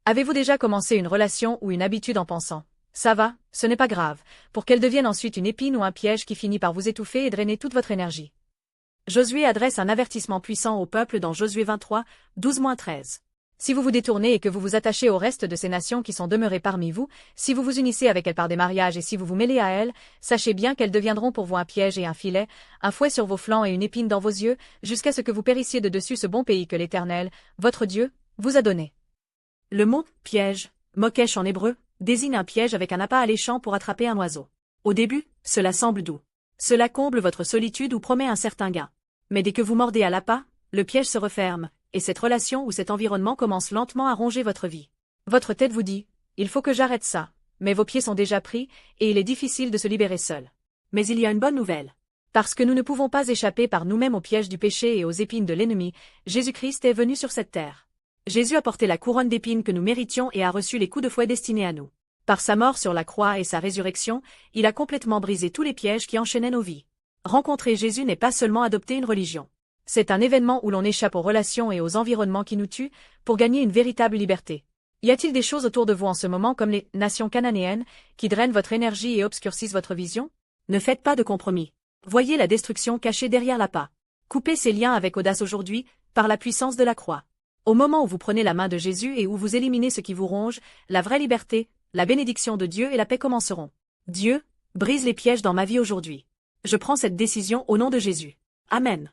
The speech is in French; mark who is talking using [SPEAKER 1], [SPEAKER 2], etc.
[SPEAKER 1] Avez-vous déjà commencé une relation ou une habitude en pensant « ça va, ce n'est pas grave », pour qu'elle devienne ensuite une épine ou un piège qui finit par vous étouffer et drainer toute votre énergie? Josué adresse un avertissement puissant au peuple dans Josué 23, 12-13. Si vous vous détournez et que vous vous attachez au reste de ces nations qui sont demeurées parmi vous, si vous vous unissez avec elles par des mariages et si vous vous mêlez à elles, sachez bien qu'elles deviendront pour vous un piège et un filet, un fouet sur vos flancs et une épine dans vos yeux, jusqu'à ce que vous périssiez de dessus ce bon pays que l'Éternel, votre Dieu, vous a donné. Le mot « piège », mokesh en hébreu, désigne un piège avec un appât alléchant pour attraper un oiseau. Au début, cela semble doux. Cela comble votre solitude ou promet un certain gain. Mais dès que vous mordez à l'appât, le piège se referme, et cette relation ou cet environnement commence lentement à ronger votre vie. Votre tête vous dit « il faut que j'arrête ça », mais vos pieds sont déjà pris, et il est difficile de se libérer seul. Mais il y a une bonne nouvelle. Parce que nous ne pouvons pas échapper par nous-mêmes au piège du péché et aux épines de l'ennemi, Jésus-Christ est venu sur cette terre. Jésus a porté la couronne d'épines que nous méritions et a reçu les coups de fouet destinés à nous. Par sa mort sur la croix et sa résurrection, il a complètement brisé tous les pièges qui enchaînaient nos vies. Rencontrer Jésus n'est pas seulement adopter une religion. C'est un événement où l'on échappe aux relations et aux environnements qui nous tuent, pour gagner une véritable liberté. Y a-t-il des choses autour de vous en ce moment comme les nations cananéennes, qui drainent votre énergie et obscurcissent votre vision? Ne faites pas de compromis. Voyez la destruction cachée derrière l'appât. Coupez ces liens avec audace aujourd'hui, par la puissance de la croix. Au moment où vous prenez la main de Jésus et où vous éliminez ce qui vous ronge, la vraie liberté, la bénédiction de Dieu et la paix commenceront. Dieu, brise les pièges dans ma vie aujourd'hui. Je prends cette décision au nom de Jésus. Amen.